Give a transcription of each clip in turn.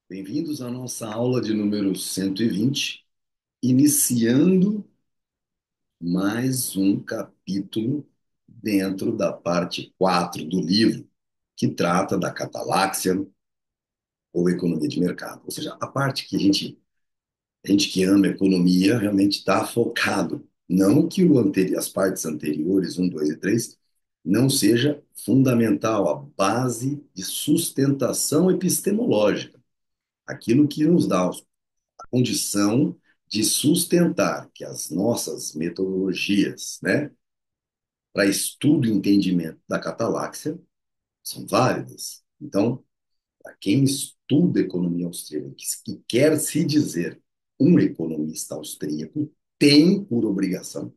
Bem-vindos à nossa aula de número 120, iniciando mais um capítulo dentro da parte 4 do livro, que trata da cataláxia ou economia de mercado. Ou seja, a parte que a gente que ama economia realmente está focado. Não que as partes anteriores, um, 2 e 3, não seja fundamental, a base de sustentação epistemológica, aquilo que nos dá condição de sustentar que as nossas metodologias, né, para estudo e entendimento da cataláxia são válidas. Então, para quem estuda economia austríaca e quer se dizer um economista austríaco, tem por obrigação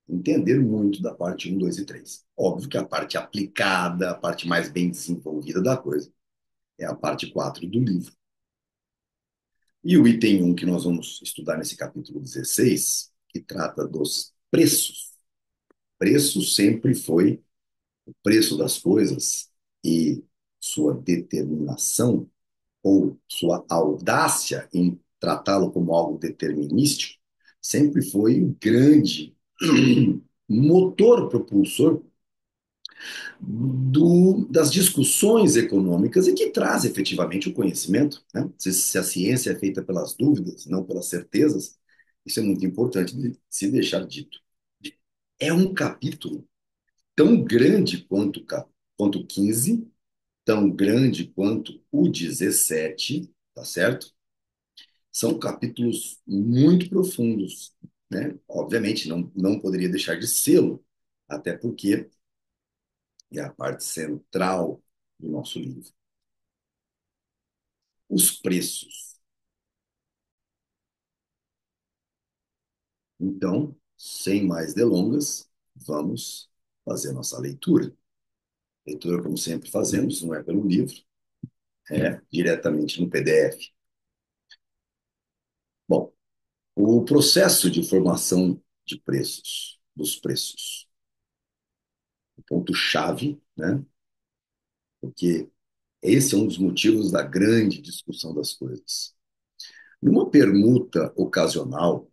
entender muito da parte um, 2 e 3. Óbvio que a parte aplicada, a parte mais bem desenvolvida da coisa, é a parte 4 do livro. E o item um que nós vamos estudar nesse capítulo 16, que trata dos preços. Preço sempre foi o preço das coisas e sua determinação ou sua audácia em tratá-lo como algo determinístico, sempre foi o grande motor propulsor das discussões econômicas e que traz efetivamente o conhecimento, né? Se a ciência é feita pelas dúvidas, não pelas certezas, isso é muito importante de se deixar dito. É um capítulo tão grande quanto o 15, tão grande quanto o 17, tá certo? São capítulos muito profundos, né? Obviamente, não poderia deixar de sê-lo, até porque é a parte central do nosso livro. Os preços. Então, sem mais delongas, vamos fazer nossa leitura. Leitura, como sempre fazemos, não é pelo livro, é diretamente no PDF. Bom, o processo de formação de preços, dos preços, o ponto-chave, né? Porque esse é um dos motivos da grande discussão das coisas. Numa permuta ocasional,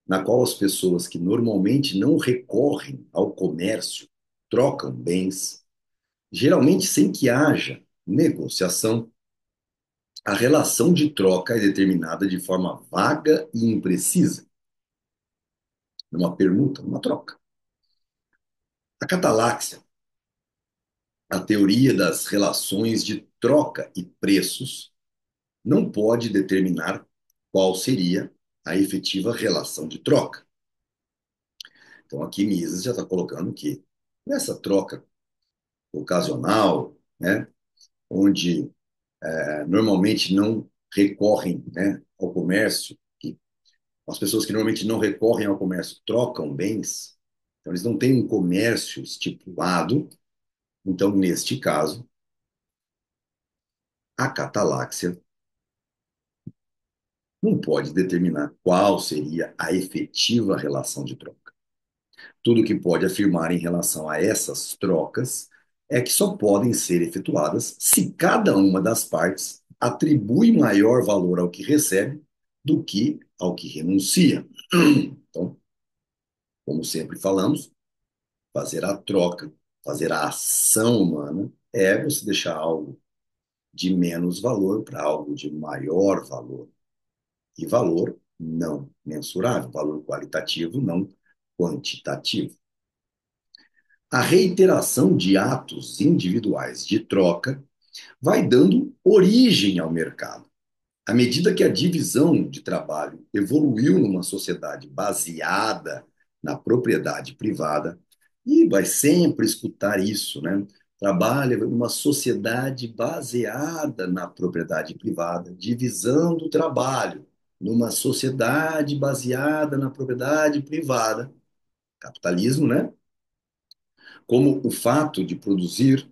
na qual as pessoas que normalmente não recorrem ao comércio trocam bens, geralmente sem que haja negociação, a relação de troca é determinada de forma vaga e imprecisa, numa permuta, numa troca. A cataláxia, a teoria das relações de troca e preços, não pode determinar qual seria a efetiva relação de troca. Então, aqui Mises já está colocando que nessa troca ocasional, né, onde normalmente não recorrem, né, ao comércio, que as pessoas que normalmente não recorrem ao comércio trocam bens, então eles não têm um comércio estipulado. Então, neste caso, a cataláxia não pode determinar qual seria a efetiva relação de troca. Tudo que pode afirmar em relação a essas trocas é que só podem ser efetuadas se cada uma das partes atribui maior valor ao que recebe do que ao que renuncia. Então, como sempre falamos, fazer a troca, fazer a ação humana é você deixar algo de menos valor para algo de maior valor. E valor não mensurável, valor qualitativo, não quantitativo. A reiteração de atos individuais de troca vai dando origem ao mercado. À medida que a divisão de trabalho evoluiu numa sociedade baseada na propriedade privada, e vai sempre escutar isso, né? Trabalha numa sociedade baseada na propriedade privada, divisão do trabalho numa sociedade baseada na propriedade privada, capitalismo, né? Como o fato de produzir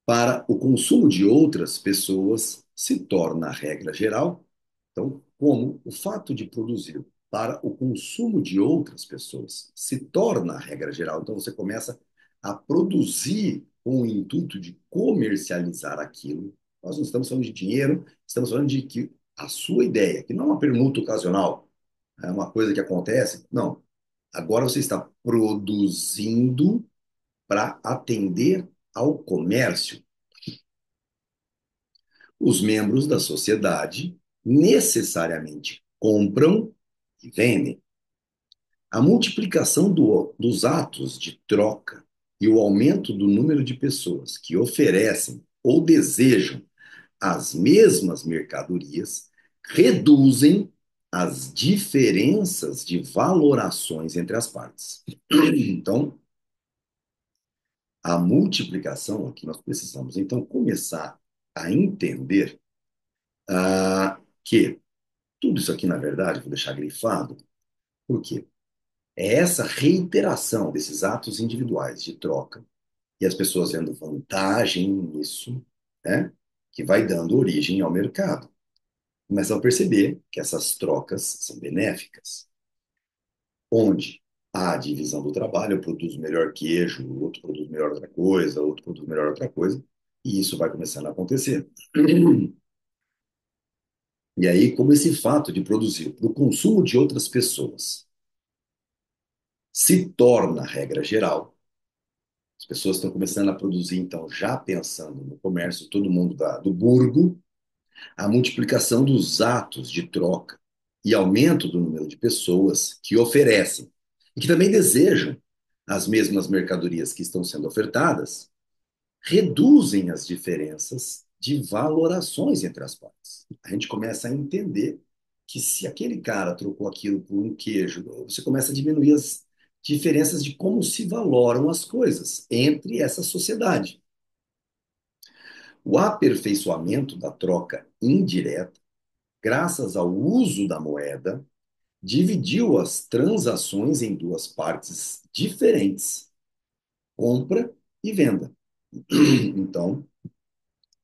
para o consumo de outras pessoas se torna a regra geral. Então, como o fato de produzir para o consumo de outras pessoas se torna a regra geral, então você começa a produzir com o intuito de comercializar aquilo, Nós não estamos falando de dinheiro, estamos falando de que a sua ideia, que não é uma permuta ocasional, é uma coisa que acontece, não. Agora você está produzindo para atender ao comércio. Os membros da sociedade necessariamente compram e vendem. A multiplicação dos atos de troca e o aumento do número de pessoas que oferecem ou desejam as mesmas mercadorias reduzem as diferenças de valorações entre as partes. Então, a multiplicação aqui nós precisamos então começar a entender que tudo isso aqui, na verdade, vou deixar grifado, porque é essa reiteração desses atos individuais de troca e as pessoas vendo vantagem nisso, né, que vai dando origem ao mercado. Começam a perceber que essas trocas são benéficas, onde há a divisão do trabalho, eu produzo melhor queijo, o outro produz melhor outra coisa, o outro produz melhor outra coisa, e isso vai começando a acontecer. E aí, como esse fato de produzir para o consumo de outras pessoas se torna regra geral, as pessoas estão começando a produzir, então, já pensando no comércio, todo mundo do burgo, a multiplicação dos atos de troca e aumento do número de pessoas que oferecem e que também desejam as mesmas mercadorias que estão sendo ofertadas, reduzem as diferenças de valorações entre as partes. A gente começa a entender que se aquele cara trocou aquilo por um queijo, você começa a diminuir as diferenças de como se valoram as coisas entre essa sociedade. O aperfeiçoamento da troca indireta, graças ao uso da moeda, dividiu as transações em duas partes diferentes, compra e venda. Então,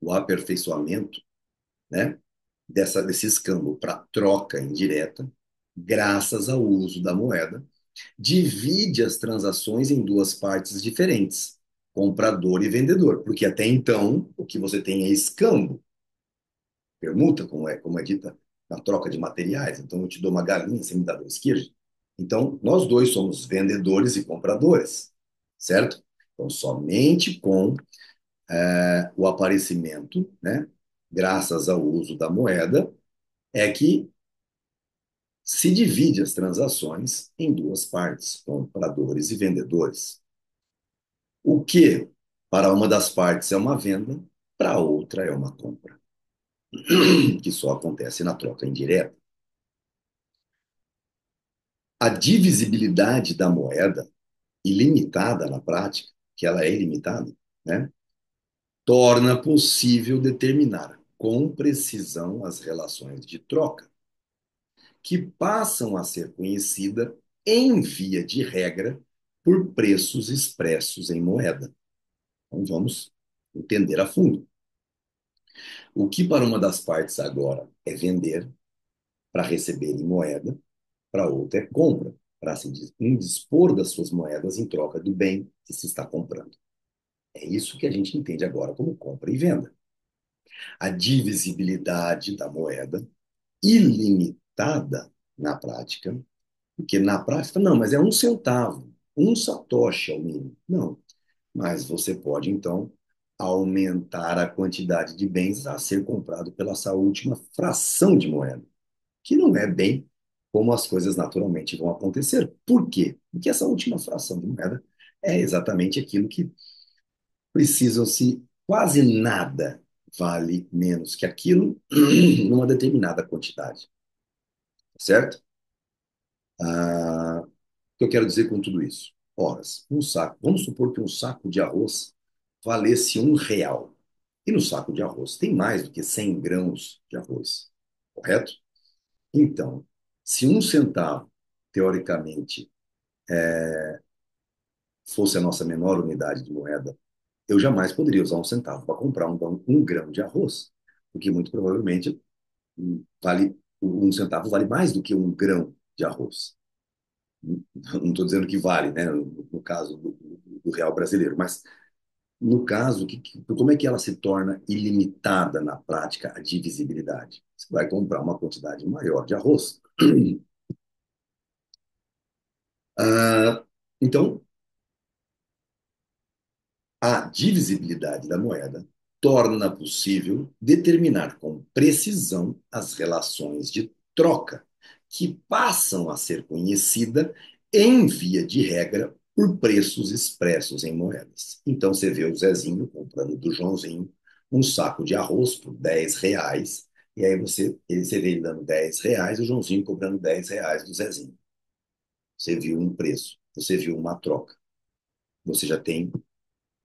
o aperfeiçoamento, né, desse escambo para troca indireta, graças ao uso da moeda, divide as transações em duas partes diferentes, comprador e vendedor, porque até então o que você tem é escambo, permuta, como é dita na troca de materiais. Então eu te dou uma galinha, você me dá dois queijos. Então nós dois somos vendedores e compradores, certo? Então somente com o aparecimento, né, graças ao uso da moeda, é que se divide as transações em duas partes, compradores e vendedores. O que para uma das partes é uma venda, para a outra é uma compra, que só acontece na troca indireta. A divisibilidade da moeda, ilimitada na prática, que ela é ilimitada, né, torna possível determinar com precisão as relações de troca, que passam a ser conhecida, em via de regra, por preços expressos em moeda. Então vamos entender a fundo. O que para uma das partes agora é vender para receber em moeda, para outra é compra, para se indispor das suas moedas em troca do bem que se está comprando. É isso que a gente entende agora como compra e venda. A divisibilidade da moeda, ilimitada na prática, porque na prática, não, mas é um centavo, um satoshi ao mínimo. Não, mas você pode, então, aumentar a quantidade de bens a ser comprado pela essa última fração de moeda, que não é bem como as coisas naturalmente vão acontecer. Por quê? Porque essa última fração de moeda é exatamente aquilo que precisam-se quase nada vale menos que aquilo numa determinada quantidade, certo? O que eu quero dizer com tudo isso? Horas, um saco. Vamos supor que um saco de arroz valesse R$ 1. E no saco de arroz tem mais do que 100 grãos de arroz, correto? Então, se um centavo, teoricamente, fosse a nossa menor unidade de moeda, eu jamais poderia usar um centavo para comprar um grão de arroz, porque muito provavelmente um centavo vale mais do que um grão de arroz. Não estou dizendo que vale, né, no caso do real brasileiro, mas No caso, como é que ela se torna ilimitada na prática, a divisibilidade? Você vai comprar uma quantidade maior de arroz. Então, a divisibilidade da moeda torna possível determinar com precisão as relações de troca, que passam a ser conhecida, em via de regra, por preços expressos em moedas. Então, você vê o Zezinho comprando do Joãozinho um saco de arroz por R$ 10, e aí você vê ele dando R$ 10 e o Joãozinho cobrando R$ 10 do Zezinho. Você viu um preço, você viu uma troca. Você já tem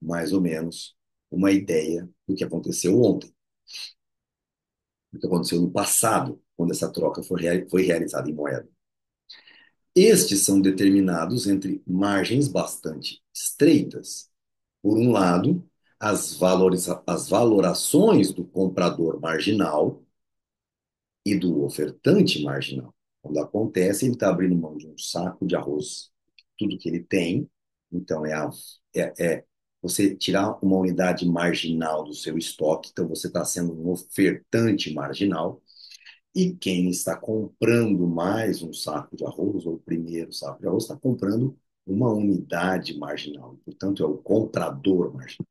mais ou menos uma ideia do que aconteceu ontem, do que aconteceu no passado, quando essa troca foi realizada em moeda. Estes são determinados entre margens bastante estreitas. Por um lado, as valorações do comprador marginal e do ofertante marginal. Quando acontece, ele está abrindo mão de um saco de arroz, tudo que ele tem. Então, você tirar uma unidade marginal do seu estoque, então você está sendo um ofertante marginal, e quem está comprando mais um saco de arroz, ou o primeiro saco de arroz, está comprando uma unidade marginal. Portanto, é o comprador marginal,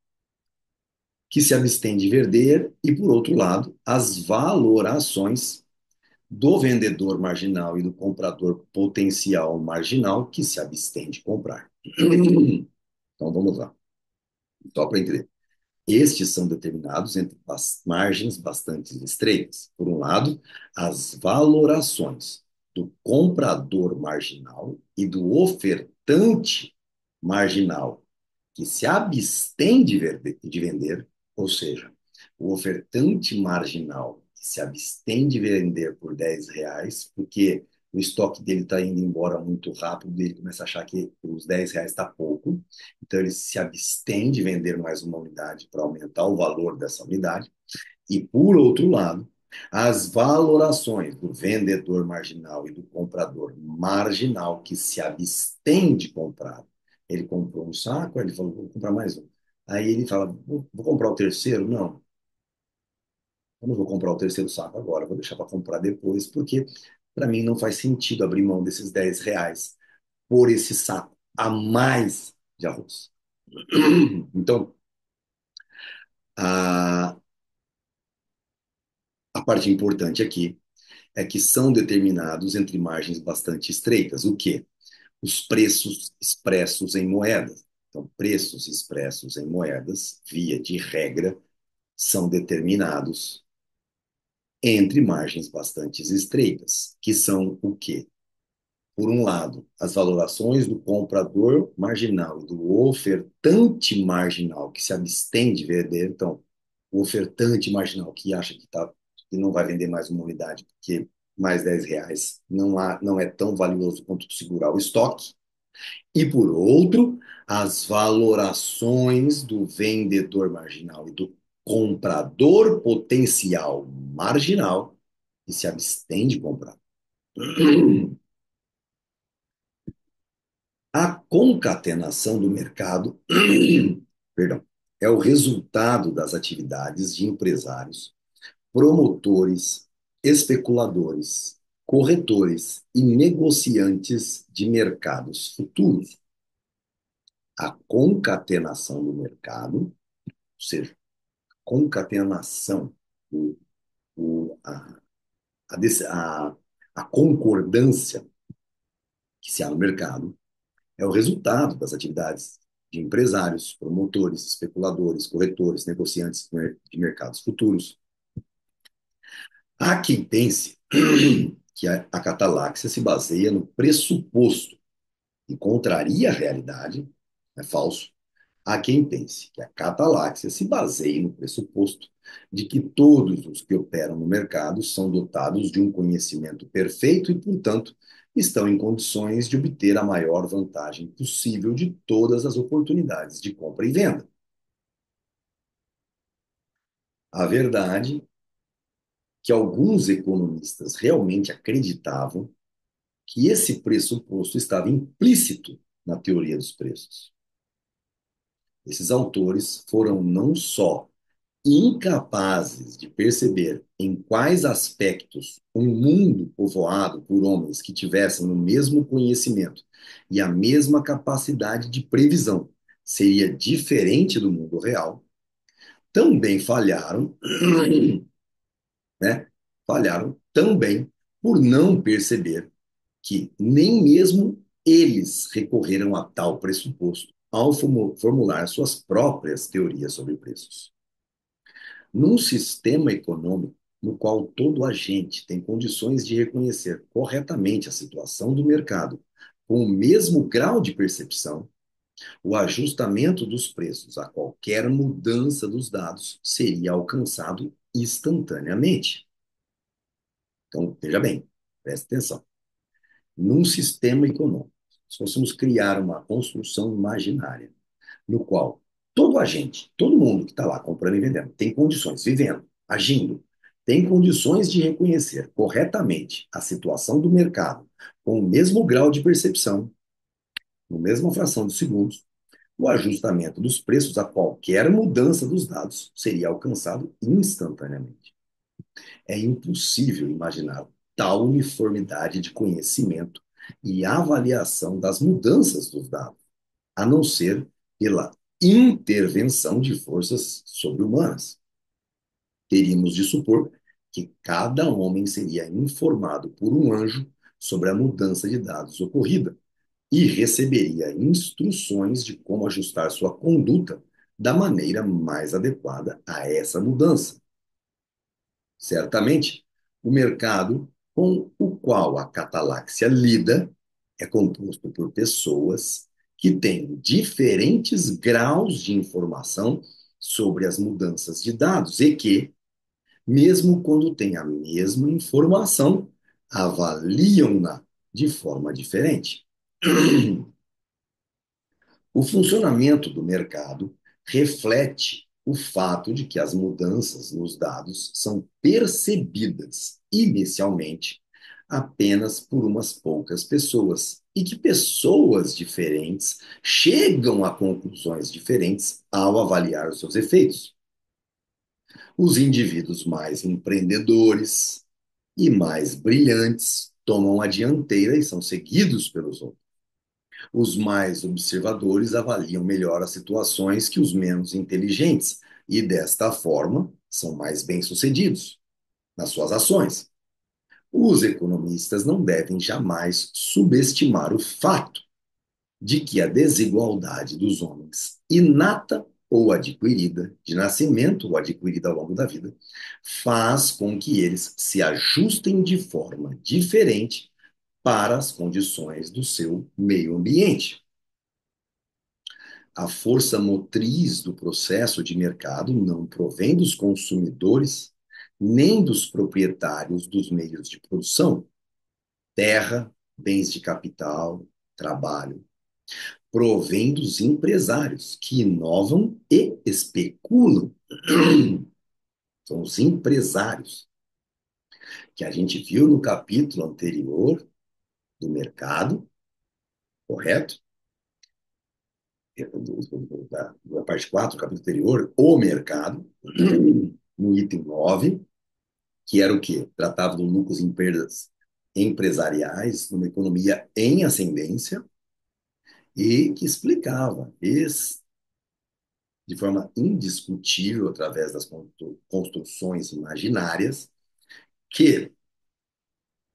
que se abstém de vender, e, por outro lado, as valorações do vendedor marginal e do comprador potencial marginal que se abstém de comprar. Então vamos lá, só para entender. Estes são determinados entre margens bastante estreitas. Por um lado, as valorações do comprador marginal e do ofertante marginal, que se abstém de vender, ou seja, o ofertante marginal que se abstém de vender por R$ 10, porque o estoque dele está indo embora muito rápido, e ele começa a achar que os R$ 10 está pouco, então ele se abstém de vender mais uma unidade para aumentar o valor dessa unidade. E, por outro lado, as valorações do vendedor marginal e do comprador marginal que se abstém de comprar. Ele comprou um saco, aí ele falou, vou comprar mais um. Aí ele fala, vou comprar o terceiro? Não, eu não vou comprar o terceiro saco agora, vou deixar para comprar depois, porque para mim não faz sentido abrir mão desses R$ 10 por esse saco a mais de arroz. Então, a, a parte importante aqui é que são determinados entre margens bastante estreitas. O quê? Os preços expressos em moedas. Então, preços expressos em moedas, via de regra, são determinados entre margens bastante estreitas, que são o quê? Por um lado, as valorações do comprador marginal e do ofertante marginal, que se abstém de vender. Então, o ofertante marginal que acha que não vai vender mais uma unidade, porque mais R$ 10 não é tão valioso quanto segurar o estoque. E, por outro, as valorações do vendedor marginal e do comprador potencial marginal, que se abstém de comprar. A concatenação do mercado, perdão, é o resultado das atividades de empresários, promotores, especuladores, corretores e negociantes de mercados futuros. A concatenação do mercado, ou seja, concatenação, o, o, a, a concordância que se há no mercado, é o resultado das atividades de empresários, promotores, especuladores, corretores, negociantes de mercados futuros. Há quem pense que a cataláxia se baseia no pressuposto e contraria a realidade, é falso. Há quem pense que a cataláxia se baseia no pressuposto de que todos os que operam no mercado são dotados de um conhecimento perfeito e, portanto, estão em condições de obter a maior vantagem possível de todas as oportunidades de compra e venda. A verdade é que alguns economistas realmente acreditavam que esse pressuposto estava implícito na teoria dos preços. Esses autores foram não só incapazes de perceber em quais aspectos um mundo povoado por homens que tivessem o mesmo conhecimento e a mesma capacidade de previsão seria diferente do mundo real, também falharam, né? Falharam também por não perceber que nem mesmo eles recorreram a tal pressuposto ao formular suas próprias teorias sobre preços. Num sistema econômico no qual todo agente tem condições de reconhecer corretamente a situação do mercado com o mesmo grau de percepção, o ajustamento dos preços a qualquer mudança dos dados seria alcançado instantaneamente. Então, veja bem, preste atenção. Num sistema econômico, se fôssemos criar uma construção imaginária no qual todo agente, todo mundo que está lá comprando e vendendo, tem condições, vivendo, agindo, tem condições de reconhecer corretamente a situação do mercado com o mesmo grau de percepção, na mesma fração de segundos, o ajustamento dos preços a qualquer mudança dos dados seria alcançado instantaneamente. É impossível imaginar tal uniformidade de conhecimento e avaliação das mudanças dos dados, a não ser pela intervenção de forças sobre-humanas. Teríamos de supor que cada homem seria informado por um anjo sobre a mudança de dados ocorrida e receberia instruções de como ajustar sua conduta da maneira mais adequada a essa mudança. Certamente, o mercado com o qual a Cataláxia lida é composto por pessoas que têm diferentes graus de informação sobre as mudanças de dados e que, mesmo quando têm a mesma informação, avaliam-na de forma diferente. O funcionamento do mercado reflete o fato de que as mudanças nos dados são percebidas inicialmente apenas por umas poucas pessoas e que pessoas diferentes chegam a conclusões diferentes ao avaliar os seus efeitos. Os indivíduos mais empreendedores e mais brilhantes tomam a dianteira e são seguidos pelos outros. Os mais observadores avaliam melhor as situações que os menos inteligentes e, desta forma, são mais bem-sucedidos nas suas ações. Os economistas não devem jamais subestimar o fato de que a desigualdade dos homens, inata ou adquirida, de nascimento ou adquirida ao longo da vida, faz com que eles se ajustem de forma diferente para as condições do seu meio ambiente. A força motriz do processo de mercado não provém dos consumidores, nem dos proprietários dos meios de produção, terra, bens de capital, trabalho. Provém dos empresários que inovam e especulam. São os empresários que a gente viu no capítulo anterior do mercado, correto? Da parte 4, do capítulo anterior, o mercado, no item 9, que era o quê? Tratava do lucros em perdas empresariais numa economia em ascendência e que explicava de forma indiscutível, através das construções imaginárias, que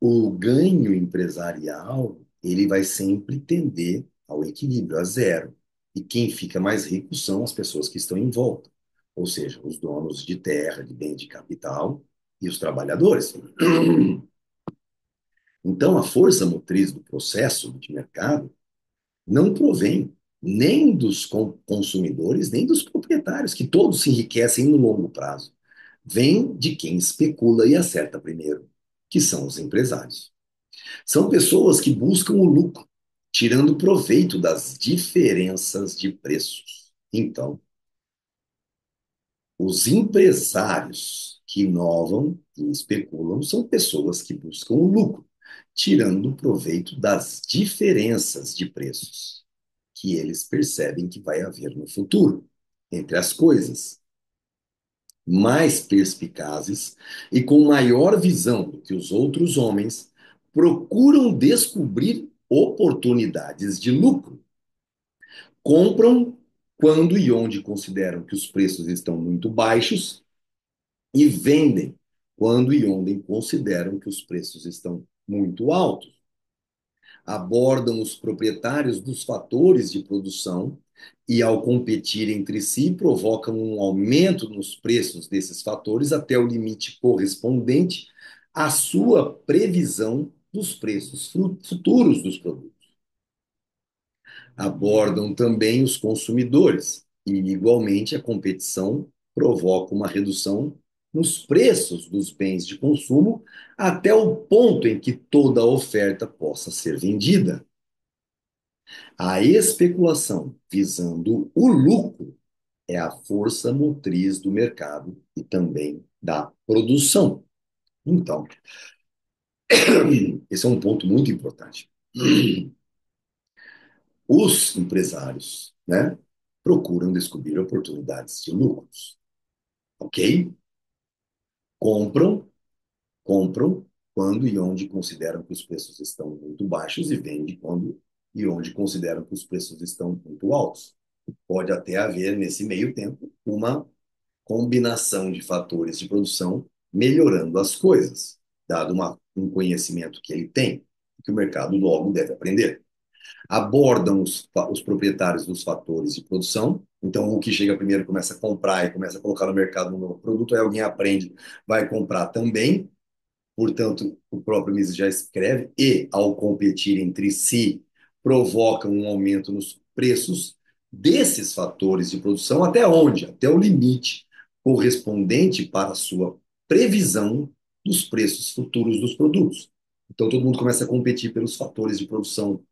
o ganho empresarial ele vai sempre tender ao equilíbrio, a zero. E quem fica mais rico são as pessoas que estão em volta, ou seja, os donos de terra, de bem de capital e os trabalhadores. Então, a força motriz do processo de mercado não provém nem dos consumidores, nem dos proprietários, que todos se enriquecem no longo prazo. Vem de quem especula e acerta primeiro, que são os empresários. São pessoas que buscam o lucro, tirando proveito das diferenças de preços. Então, os empresários que inovam e especulam são pessoas que buscam o lucro, tirando proveito das diferenças de preços, que eles percebem que vai haver no futuro entre as coisas. Mais perspicazes e com maior visão do que os outros homens, procuram descobrir oportunidades de lucro. Compram quando e onde consideram que os preços estão muito baixos e vendem quando e onde consideram que os preços estão muito altos. Abordam os proprietários dos fatores de produção e, ao competir entre si, provocam um aumento nos preços desses fatores até o limite correspondente à sua previsão dos preços futuros dos produtos. Abordam também os consumidores e, igualmente, a competição provoca uma redução nos preços dos bens de consumo até o ponto em que toda a oferta possa ser vendida. A especulação visando o lucro é a força motriz do mercado e também da produção. Então, esse é um ponto muito importante. Os empresários, né, procuram descobrir oportunidades de lucros, ok? Compram, compram quando e onde consideram que os preços estão muito baixos e vendem quando e onde consideram que os preços estão muito altos. Pode até haver, nesse meio tempo, uma combinação de fatores de produção melhorando as coisas, dado um conhecimento que ele tem, que o mercado logo deve aprender. Abordam os proprietários dos fatores de produção, então o que chega primeiro começa a comprar e começa a colocar no mercado um novo produto, aí alguém aprende, vai comprar também, portanto, o próprio Mises já escreve, e, ao competir entre si, provocam um aumento nos preços desses fatores de produção, até onde? Até o limite correspondente para a sua previsão dos preços futuros dos produtos. Então, todo mundo começa a competir pelos fatores de produção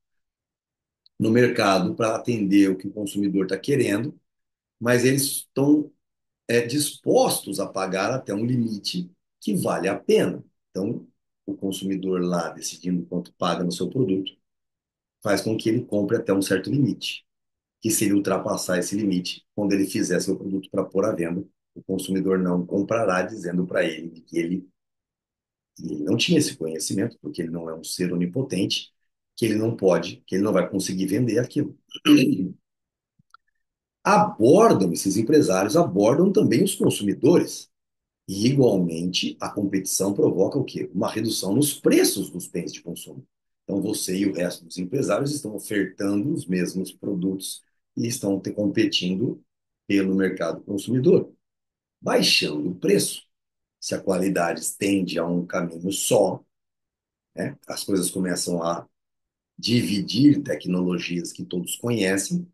no mercado para atender o que o consumidor está querendo, mas eles estão dispostos a pagar até um limite que vale a pena. Então, o consumidor lá decidindo quanto paga no seu produto faz com que ele compre até um certo limite. Que se ele ultrapassar esse limite, quando ele fizer seu produto para pôr à venda, o consumidor não comprará, dizendo para ele que ele não tinha esse conhecimento, porque ele não é um ser onipotente, que ele não pode, que ele não vai conseguir vender aquilo. Abordam, esses empresários abordam também os consumidores. E, igualmente, a competição provoca o quê? Uma redução nos preços dos bens de consumo. Então, você e o resto dos empresários estão ofertando os mesmos produtos e estão competindo pelo mercado consumidor, baixando o preço. Se a qualidade tende a um caminho só, né, as coisas começam a dividir tecnologias que todos conhecem,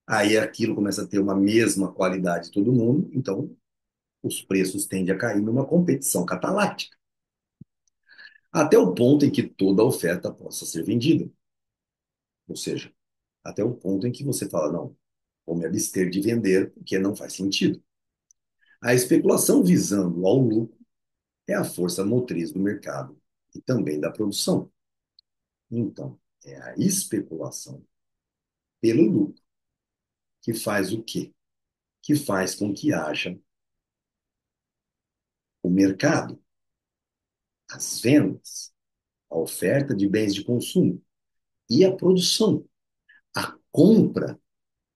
aí aquilo começa a ter uma mesma qualidade de todo mundo, então os preços tendem a cair numa competição cataláctica, até o ponto em que toda a oferta possa ser vendida. Ou seja, até o ponto em que você fala, não, vou me abster de vender porque não faz sentido. A especulação visando ao lucro é a força motriz do mercado e também da produção. Então, é a especulação pelo lucro que faz o quê? Que faz com que haja o mercado, as vendas, a oferta de bens de consumo e a produção, a compra,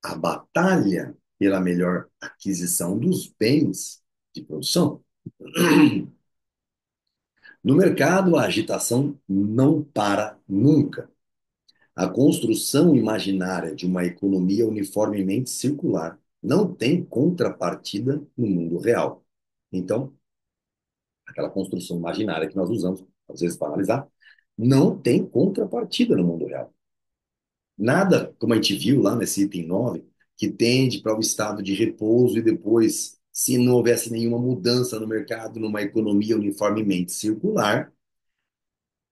a batalha pela melhor aquisição dos bens de produção. No mercado, a agitação não para nunca. A construção imaginária de uma economia uniformemente circular não tem contrapartida no mundo real. Então, aquela construção imaginária que nós usamos, às vezes, para analisar, não tem contrapartida no mundo real. Nada, como a gente viu lá nesse item 9, que tende para o estado de repouso e depois, se não houvesse nenhuma mudança no mercado, numa economia uniformemente circular.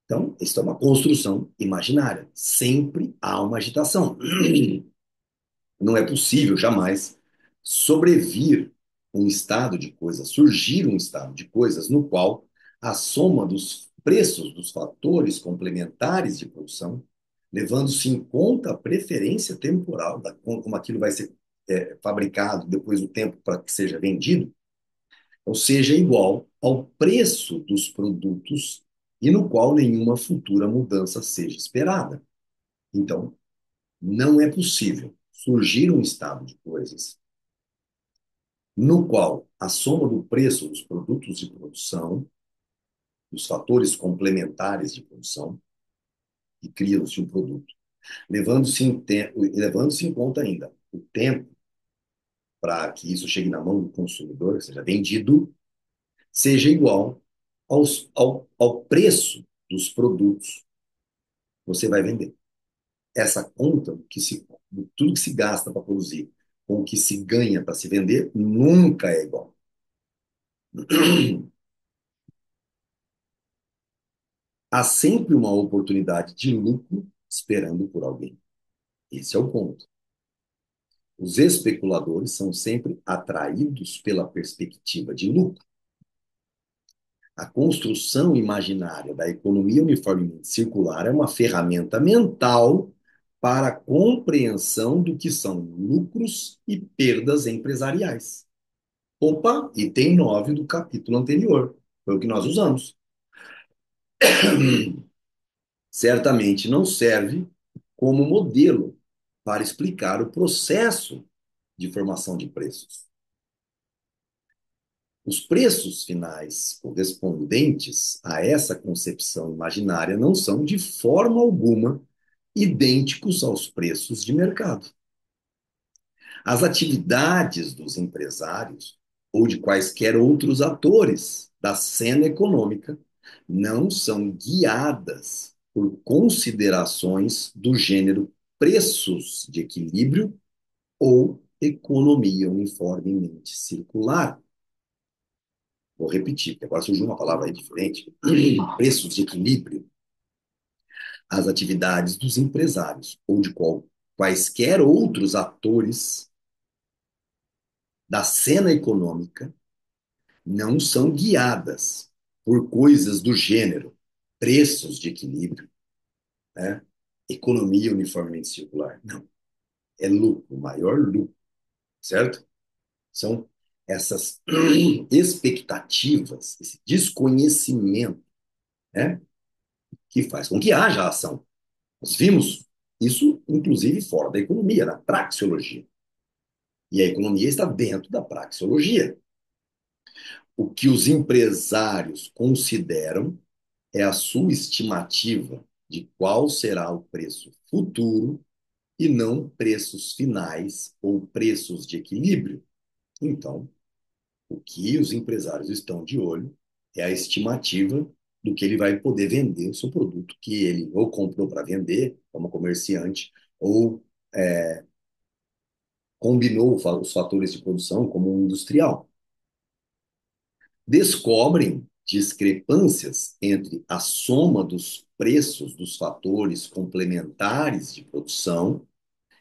Então, isso é uma construção imaginária. Sempre há uma agitação. Não é possível jamais sobrevir um estado de coisas, surgir um estado de coisas no qual a soma dos preços dos fatores complementares de produção levando-se em conta a preferência temporal, como aquilo vai ser fabricado depois do tempo para que seja vendido, ou seja, igual ao preço dos produtos e no qual nenhuma futura mudança seja esperada. Então, não é possível surgir um estado de coisas no qual a soma do preço dos produtos de produção, dos fatores complementares de produção, e criam-se um produto, levando-se em conta ainda o tempo para que isso chegue na mão do consumidor, seja vendido, seja igual ao preço dos produtos que você vai vender. Essa conta, tudo que se gasta para produzir, com o que se ganha para se vender, nunca é igual. Há sempre uma oportunidade de lucro esperando por alguém. Esse é o ponto. Os especuladores são sempre atraídos pela perspectiva de lucro. A construção imaginária da economia uniformemente circular é uma ferramenta mental para a compreensão do que são lucros e perdas empresariais. Opa, item 9 do capítulo anterior. Foi o que nós usamos. Certamente não serve como modelo para explicar o processo de formação de preços. Os preços finais correspondentes a essa concepção imaginária não são, de forma alguma, idênticos aos preços de mercado. As atividades dos empresários ou de quaisquer outros atores da cena econômica não são guiadas por considerações do gênero preços de equilíbrio ou economia uniformemente circular. Vou repetir, porque agora surgiu uma palavra aí diferente. Preços de equilíbrio. As atividades dos empresários ou de quaisquer outros atores da cena econômica não são guiadas por coisas do gênero preços de equilíbrio, né? Economia uniformemente circular. Não. É lucro, maior lucro, certo? São essas expectativas, esse desconhecimento, né, que faz com que haja ação. Nós vimos isso, inclusive, fora da economia, na praxeologia. E a economia está dentro da praxeologia. O que os empresários consideram é a sua estimativa de qual será o preço futuro e não preços finais ou preços de equilíbrio. Então, o que os empresários estão de olho é a estimativa do que ele vai poder vender o seu produto que ele ou comprou para vender como comerciante ou combinou os fatores de produção como um industrial. Descobrem discrepâncias entre a soma dos preços dos fatores complementares de produção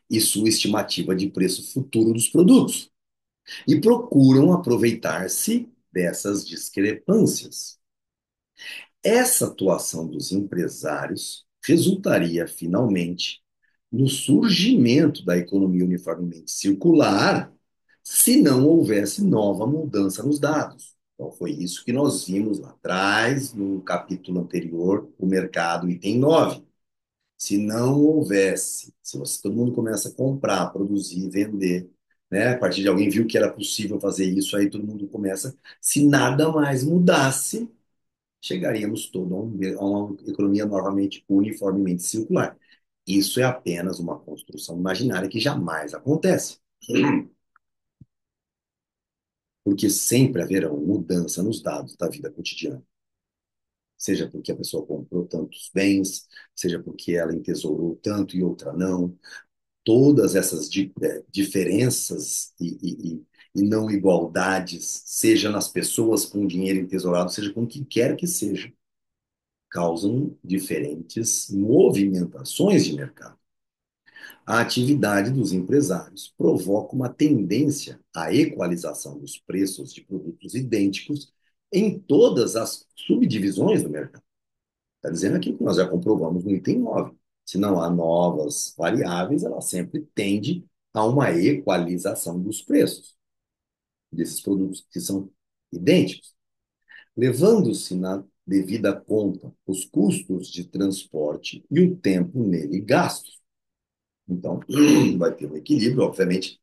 e sua estimativa de preço futuro dos produtos, e procuram aproveitar-se dessas discrepâncias. Essa atuação dos empresários resultaria, finalmente, no surgimento da economia uniformemente circular, se não houvesse nova mudança nos dados. Então, foi isso que nós vimos lá atrás, no capítulo anterior, o mercado, item 9. Se não houvesse, se todo mundo começa a comprar, produzir, vender, né? A partir de alguém viu que era possível fazer isso, aí todo mundo começa. Se nada mais mudasse, chegaríamos todo a uma economia novamente uniformemente circular. Isso é apenas uma construção imaginária que jamais acontece. Porque sempre haverá mudança nos dados da vida cotidiana. Seja porque a pessoa comprou tantos bens, seja porque ela entesourou tanto e outra não. Todas essas diferenças e não igualdades, seja nas pessoas com dinheiro entesourado, seja com o que quer que seja, causam diferentes movimentações de mercado. A atividade dos empresários provoca uma tendência à equalização dos preços de produtos idênticos em todas as subdivisões do mercado. Está dizendo aqui que nós já comprovamos no item 9. Se não há novas variáveis, ela sempre tende a uma equalização dos preços desses produtos que são idênticos, levando-se na devida conta os custos de transporte e o tempo nele gastos. Então, vai ter um equilíbrio, obviamente,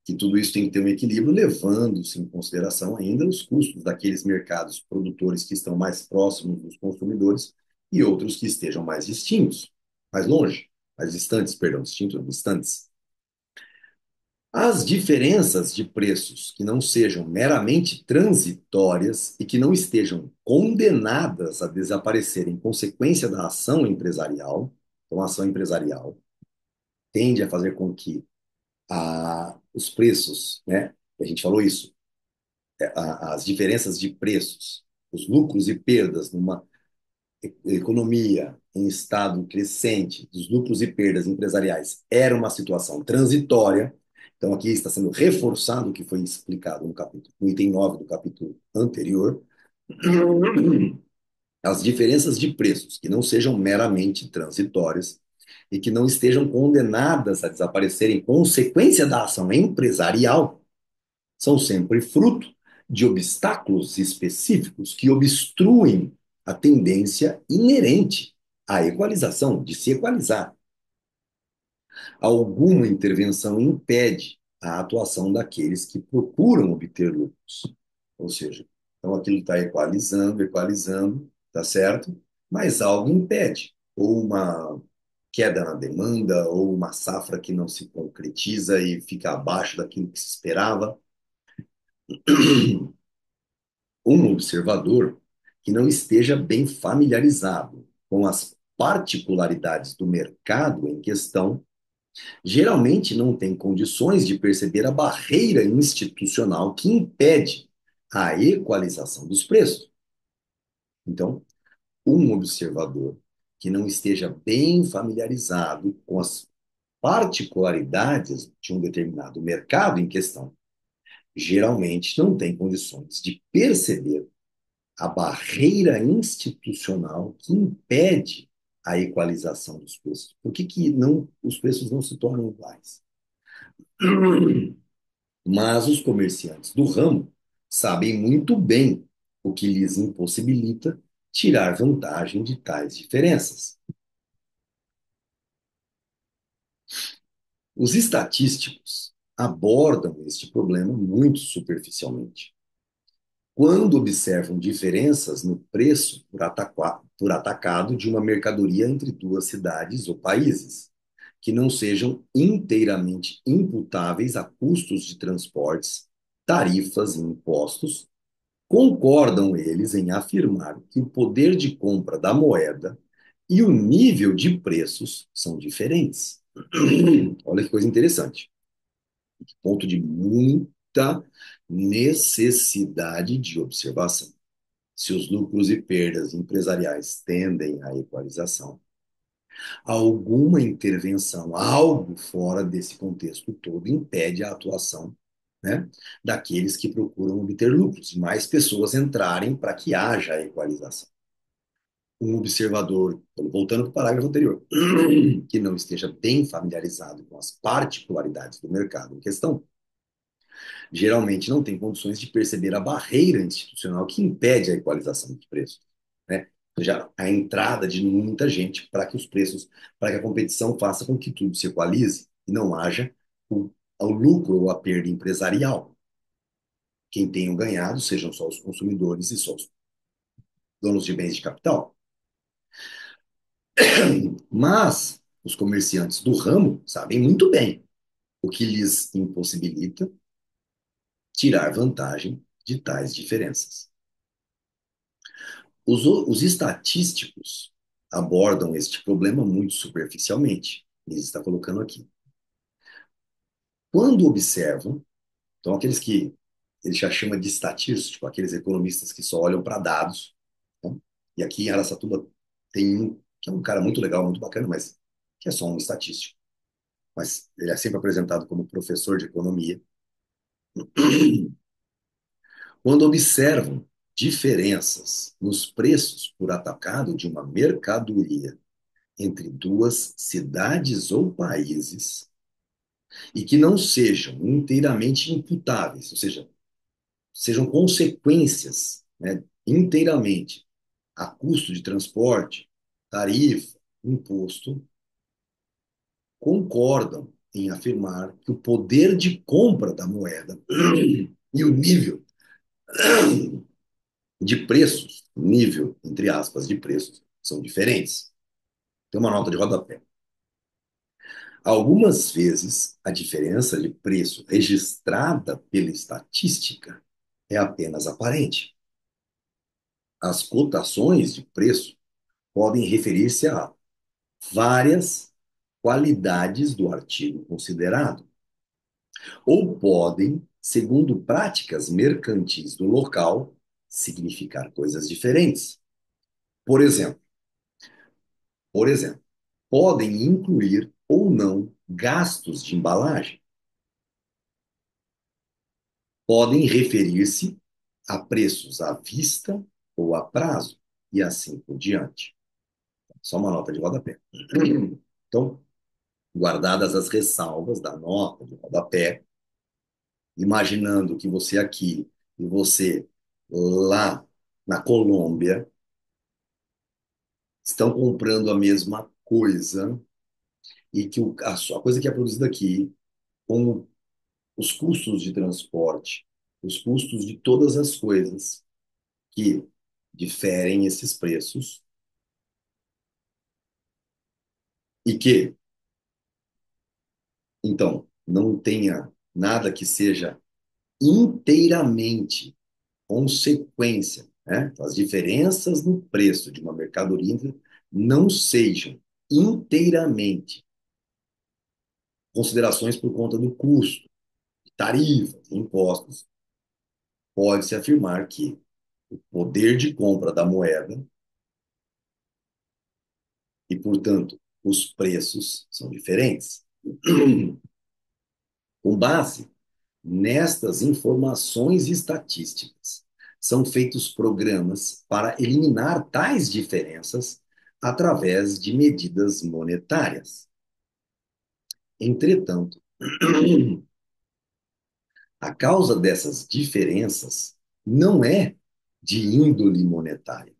que tudo isso tem que ter um equilíbrio, levando-se em consideração ainda os custos daqueles mercados produtores que estão mais próximos dos consumidores e outros que estejam mais distintos, mais longe, mais distantes, perdão, distintos, distantes. As diferenças de preços que não sejam meramente transitórias e que não estejam condenadas a desaparecer em consequência da ação empresarial, então a ação empresarial tende a fazer com que os preços, né? A gente falou isso, as diferenças de preços, os lucros e perdas numa economia em estado crescente, dos lucros e perdas empresariais, era uma situação transitória. Então, aqui está sendo reforçado o que foi explicado no capítulo, no item 9 do capítulo anterior. As diferenças de preços que não sejam meramente transitórias e que não estejam condenadas a desaparecer em consequência da ação empresarial são sempre fruto de obstáculos específicos que obstruem a tendência inerente à equalização, de se equalizar. Alguma intervenção impede a atuação daqueles que procuram obter lucros. Ou seja, então aquilo está equalizando, equalizando, tá certo? Mas algo impede. Ou uma queda na demanda, ou uma safra que não se concretiza e fica abaixo daquilo que se esperava. Um observador que não esteja bem familiarizado com as particularidades do mercado em questão, geralmente não tem condições de perceber a barreira institucional que impede a equalização dos preços. Então, um observador que não esteja bem familiarizado com as particularidades de um determinado mercado em questão, geralmente não tem condições de perceber a barreira institucional que impede a equalização dos preços. Por que, que não, os preços não se tornam iguais? Mas os comerciantes do ramo sabem muito bem o que lhes impossibilita tirar vantagem de tais diferenças. Os estatísticos abordam este problema muito superficialmente. Quando observam diferenças no preço por atacado de uma mercadoria entre duas cidades ou países, que não sejam inteiramente imputáveis a custos de transportes, tarifas e impostos, concordam eles em afirmar que o poder de compra da moeda e o nível de preços são diferentes. Olha que coisa interessante. Ponto de muita necessidade de observação. Se os lucros e perdas empresariais tendem à equalização, alguma intervenção, algo fora desse contexto todo, impede a atuação, né, daqueles que procuram obter lucros, mais pessoas entrarem para que haja a equalização. Um observador, voltando para o parágrafo anterior, que não esteja bem familiarizado com as particularidades do mercado em questão, geralmente não tem condições de perceber a barreira institucional que impede a equalização dos preços, né? Ou seja, a entrada de muita gente para que os preços, para que a competição faça com que tudo se equalize e não haja o lucro ou a perda empresarial. Quem tenham ganhado sejam só os consumidores e só os donos de bens de capital. Mas os comerciantes do ramo sabem muito bem o que lhes impossibilita tirar vantagem de tais diferenças. Os estatísticos abordam este problema muito superficialmente. Ele está colocando aqui. Quando observam, então aqueles que ele já chama de estatístico, aqueles economistas que só olham para dados, né? E aqui em Araçatuba tem um que é um cara muito legal, muito bacana, mas que é só um estatístico. Mas ele é sempre apresentado como professor de economia. Quando observam diferenças nos preços por atacado de uma mercadoria entre duas cidades ou países e que não sejam inteiramente imputáveis, ou seja, sejam consequências, né, inteiramente a custo de transporte, tarifa, imposto, concordam em afirmar que o poder de compra da moeda e o nível de preços, nível, entre aspas, de preços, são diferentes. Tem uma nota de rodapé. Algumas vezes, a diferença de preço registrada pela estatística é apenas aparente. As cotações de preço podem referir-se a várias qualidades do artigo considerado, ou podem, segundo práticas mercantis do local, significar coisas diferentes. Por exemplo, por exemplo, podem incluir ou não gastos de embalagem, podem referir-se a preços à vista ou a prazo, e assim por diante. Só uma nota de rodapé. Então, guardadas as ressalvas da nota de rodapé, imaginando que você aqui e você lá na Colômbia estão comprando a mesma coisa e que a coisa que é produzida aqui, com os custos de transporte, os custos de todas as coisas que diferem esses preços e que, então, não tenha nada que seja inteiramente consequência, né? As diferenças no preço de uma mercadoria não sejam inteiramente considerações por conta do custo, tarifas, impostos, pode-se afirmar que o poder de compra da moeda e, portanto, os preços são diferentes. Com base nestas informações estatísticas, são feitos programas para eliminar tais diferenças através de medidas monetárias. Entretanto, a causa dessas diferenças não é de índole monetária.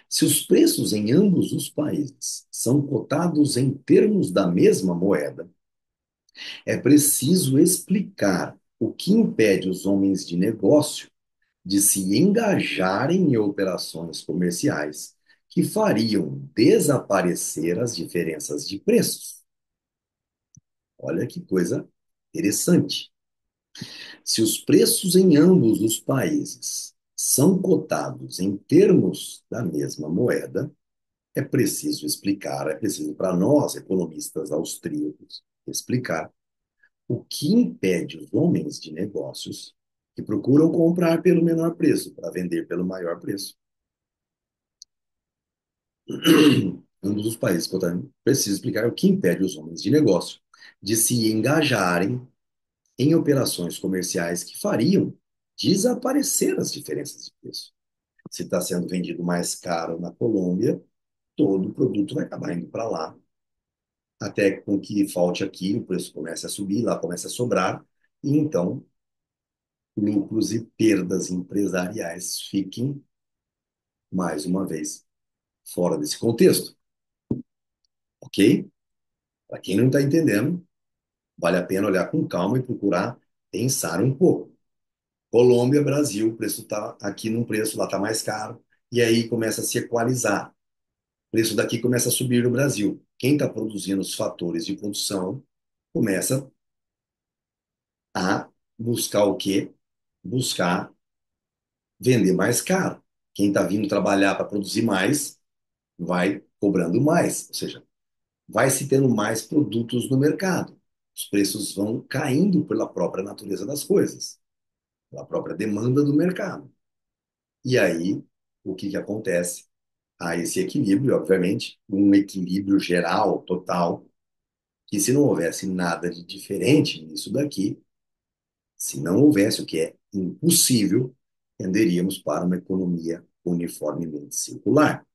Se os preços em ambos os países são cotados em termos da mesma moeda, é preciso explicar o que impede os homens de negócio de se engajarem em operações comerciais que fariam desaparecer as diferenças de preços. Olha que coisa interessante. Se os preços em ambos os países são cotados em termos da mesma moeda, é preciso explicar, é preciso para nós, economistas austríacos, explicar o que impede os homens de negócios que procuram comprar pelo menor preço para vender pelo maior preço. Ambos os países, portanto, preciso explicar o que impede os homens de negócio de se engajarem em operações comerciais que fariam desaparecer as diferenças de preço. Se está sendo vendido mais caro na Colômbia, todo o produto vai acabar indo para lá, até com que falte aqui, o preço comece a subir, lá comece a sobrar, e então lucros e perdas empresariais fiquem, mais uma vez, fora desse contexto, ok? Para quem não está entendendo, vale a pena olhar com calma e procurar pensar um pouco. Colômbia, Brasil, o preço está aqui num preço, lá está mais caro, e aí começa a se equalizar. O preço daqui começa a subir no Brasil. Quem está produzindo os fatores de produção começa a buscar o quê? Buscar vender mais caro. Quem está vindo trabalhar para produzir mais vai cobrando mais, ou seja, vai se tendo mais produtos no mercado. Os preços vão caindo pela própria natureza das coisas, pela própria demanda do mercado. E aí, o que que acontece? Há esse equilíbrio, obviamente, um equilíbrio geral, total, que se não houvesse nada de diferente nisso daqui, se não houvesse, o que é impossível, tenderíamos para uma economia uniformemente circular.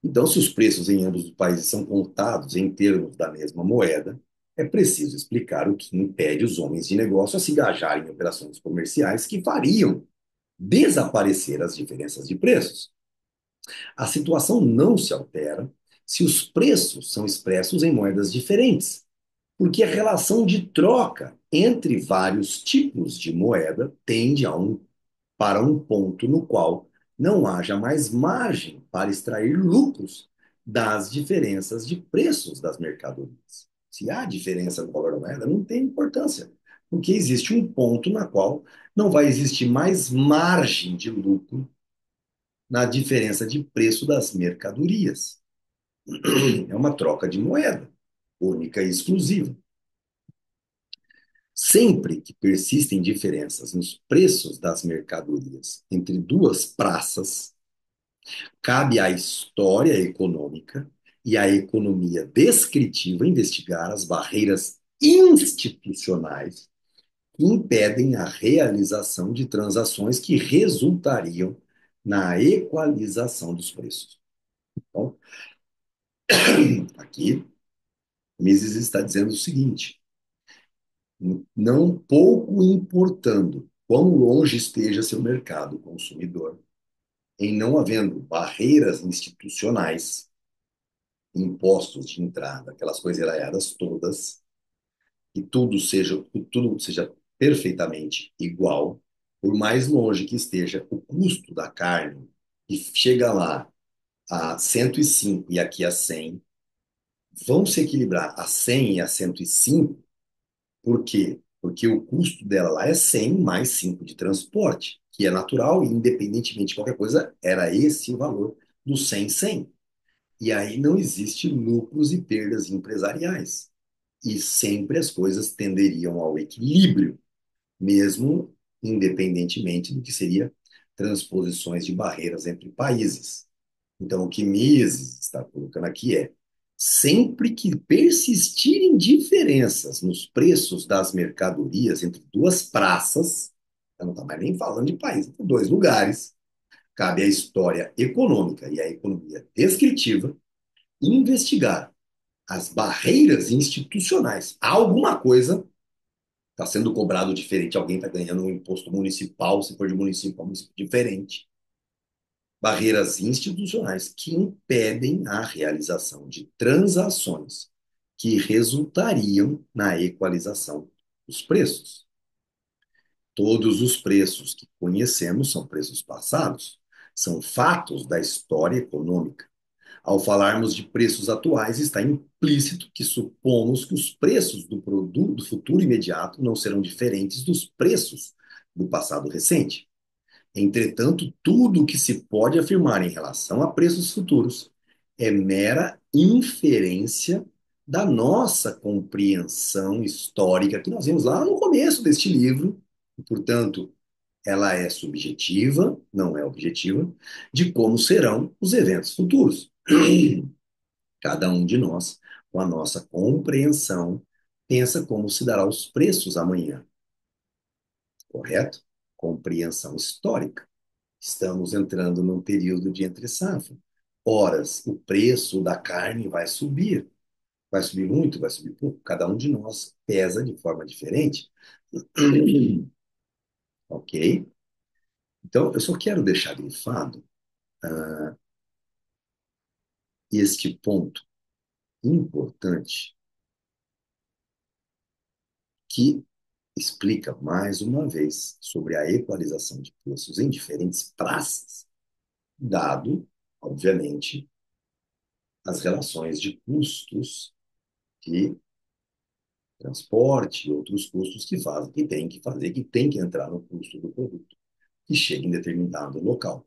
Então, se os preços em ambos os países são contados em termos da mesma moeda, é preciso explicar o que impede os homens de negócio a se engajarem em operações comerciais que fariam desaparecer as diferenças de preços. A situação não se altera se os preços são expressos em moedas diferentes, porque a relação de troca entre vários tipos de moeda tende para um ponto no qual não haja mais margem para extrair lucros das diferenças de preços das mercadorias. Se há diferença no valor da moeda, não tem importância, porque existe um ponto na qual não vai existir mais margem de lucro na diferença de preço das mercadorias. É uma troca de moeda, única e exclusiva. Sempre que persistem diferenças nos preços das mercadorias entre duas praças, cabe à história econômica e à economia descritiva investigar as barreiras institucionais que impedem a realização de transações que resultariam na equalização dos preços. Então, aqui, Mises está dizendo o seguinte: não pouco importando quão longe esteja seu mercado consumidor, em não havendo barreiras institucionais, impostos de entrada, aquelas coisas erradas todas, que tudo seja perfeitamente igual, por mais longe que esteja o custo da carne, que chega lá a 105 e aqui a 100, vão se equilibrar a 100 e a 105. Por quê? Porque o custo dela lá é 100 mais 5 de transporte, que é natural e independentemente de qualquer coisa, era esse o valor do 100-100. E aí não existe lucros e perdas empresariais. E sempre as coisas tenderiam ao equilíbrio, mesmo independentemente do que seria transposições de barreiras entre países. Então, o que Mises está colocando aqui é: sempre que persistirem diferenças nos preços das mercadorias entre duas praças, eu não está mais nem falando de país, entre dois lugares, cabe à história econômica e à economia descritiva investigar as barreiras institucionais. Há alguma coisa está sendo cobrado diferente, alguém está ganhando um imposto municipal, se for de município a município diferente. Barreiras institucionais que impedem a realização de transações que resultariam na equalização dos preços. Todos os preços que conhecemos são preços passados, são fatos da história econômica. Ao falarmos de preços atuais, está implícito que supomos que os preços do produto do futuro imediato não serão diferentes dos preços do passado recente. Entretanto, tudo o que se pode afirmar em relação a preços futuros é mera inferência da nossa compreensão histórica que nós vimos lá no começo deste livro, e, portanto, ela é subjetiva, não é objetiva, de como serão os eventos futuros. Cada um de nós, com a nossa compreensão, pensa como se dará os preços amanhã, correto? Compreensão histórica. Estamos entrando num período de entre-safra. Horas, o preço da carne vai subir muito, vai subir pouco. Cada um de nós pesa de forma diferente. Ok? Então, eu só quero deixar grifado este ponto importante que explica mais uma vez sobre a equalização de preços em diferentes praças, dado, obviamente, as relações de custos de transporte e outros custos que fazem, que tem que fazer, que tem que entrar no custo do produto que chega em determinado local.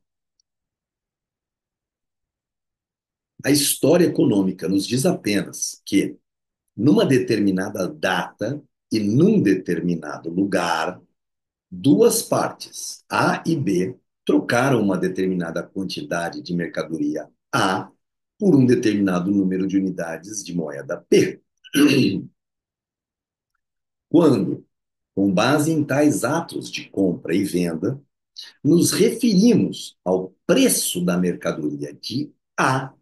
A história econômica nos diz apenas que, numa determinada data e num determinado lugar, duas partes, A e B, trocaram uma determinada quantidade de mercadoria A por um determinado número de unidades de moeda P. Quando, com base em tais atos de compra e venda, nos referimos ao preço da mercadoria de A,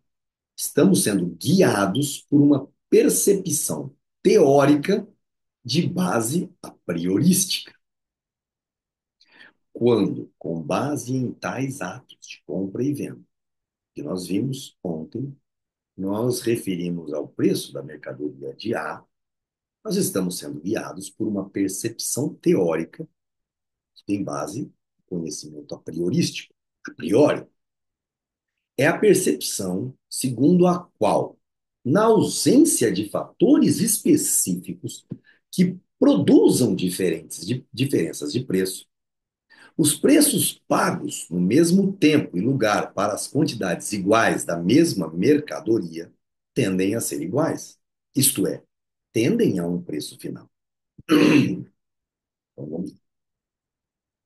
Estamos sendo guiados por uma percepção teórica de base a priorística, quando, com base em tais atos de compra e venda que nós vimos ontem, nós referimos ao preço da mercadoria de A, nós estamos sendo guiados por uma percepção teórica que tem base em conhecimento a priorístico, a priori. É a percepção segundo a qual, na ausência de fatores específicos que produzam diferenças de preço, os preços pagos no mesmo tempo e lugar para as quantidades iguais da mesma mercadoria tendem a ser iguais. Isto é, tendem a um preço final. Então, vamos,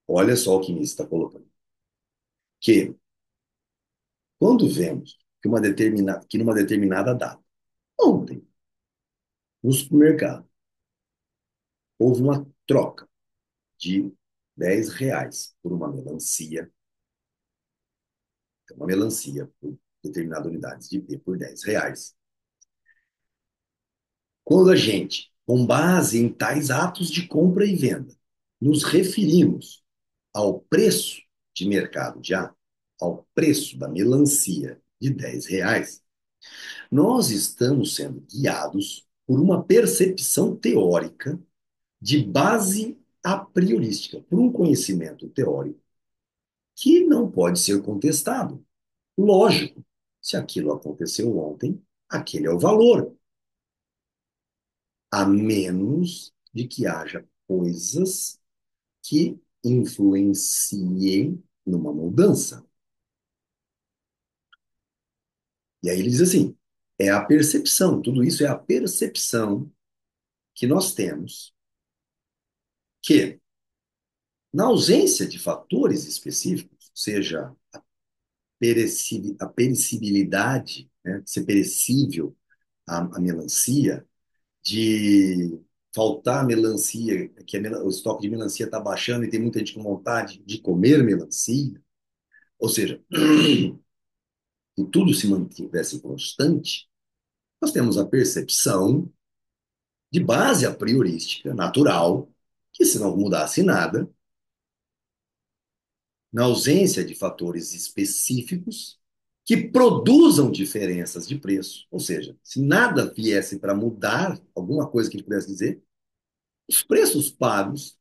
olha só o que me está colocando. Que quando vemos que numa determinada data, ontem, no supermercado, houve uma troca de R$ 10 por uma melancia, uma melancia por determinada unidade de P por R$ 10. Quando a gente, com base em tais atos de compra e venda, nos referimos ao preço de mercado de A, ao preço da melancia de R$ 10, nós estamos sendo guiados por uma percepção teórica de base a priorística, por um conhecimento teórico que não pode ser contestado. Lógico, se aquilo aconteceu ontem, aquele é o valor, a menos de que haja coisas que influenciem numa mudança. E aí ele diz assim: é a percepção, tudo isso é a percepção que nós temos que, na ausência de fatores específicos, seja a perecibilidade, né, de ser perecível a melancia, de faltar melancia, que o estoque de melancia está baixando e tem muita gente com vontade de comer melancia, ou seja, se tudo se mantivesse constante, nós temos a percepção de base a priorística, natural, que se não mudasse nada, na ausência de fatores específicos que produzam diferenças de preço, ou seja, se nada viesse para mudar alguma coisa que a gente pudesse dizer, os preços pagos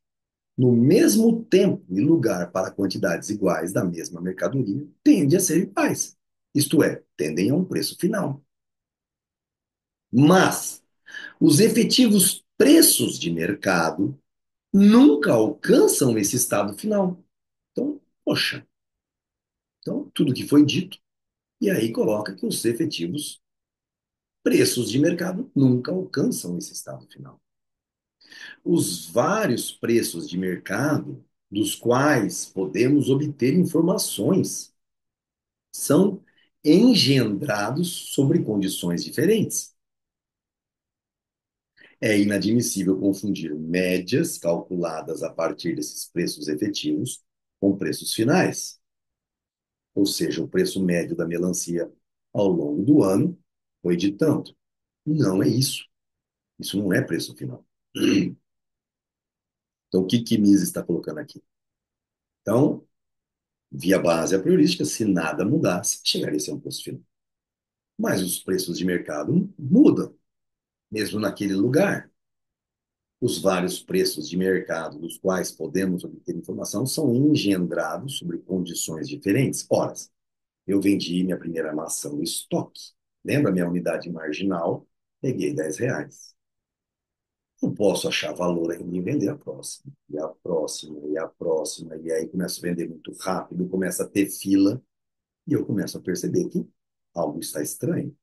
no mesmo tempo e lugar para quantidades iguais da mesma mercadoria tendem a ser iguais. Isto é, tendem a um preço final. Mas os efetivos preços de mercado nunca alcançam esse estado final. Então, poxa, então tudo que foi dito, e aí coloca que os efetivos preços de mercado nunca alcançam esse estado final. Os vários preços de mercado dos quais podemos obter informações são engendrados sobre condições diferentes. É inadmissível confundir médias calculadas a partir desses preços efetivos com preços finais. Ou seja, o preço médio da melancia ao longo do ano foi de tanto. Não é isso. Isso não é preço final. Então, o que que Mises está colocando aqui? Então, via base a priorística, se nada mudasse, chegaria a ser um preço final. Mas os preços de mercado mudam, mesmo naquele lugar. Os vários preços de mercado dos quais podemos obter informação são engendrados sobre condições diferentes. Ora, eu vendi minha primeira maçã no estoque. Lembra minha unidade marginal? Peguei R$ 10. Não posso achar valor ainda em vender a próxima. E a próxima, e a próxima. E aí começo a vender muito rápido, começa a ter fila, e eu começo a perceber que algo está estranho.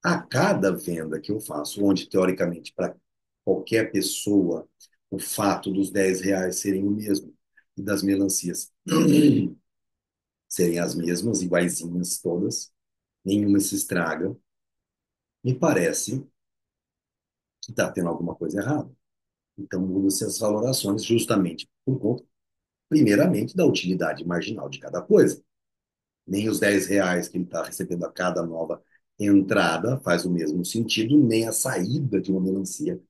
A cada venda que eu faço, onde teoricamente para qualquer pessoa o fato dos R$ 10 serem o mesmo e das melancias serem as mesmas, iguaizinhas todas, nenhuma se estraga, me parece que está tendo alguma coisa errada. Então mudam-se as valorações justamente por conta, primeiramente, da utilidade marginal de cada coisa. Nem os R$ 10 que ele está recebendo a cada nova entrada faz o mesmo sentido, nem a saída de uma melancia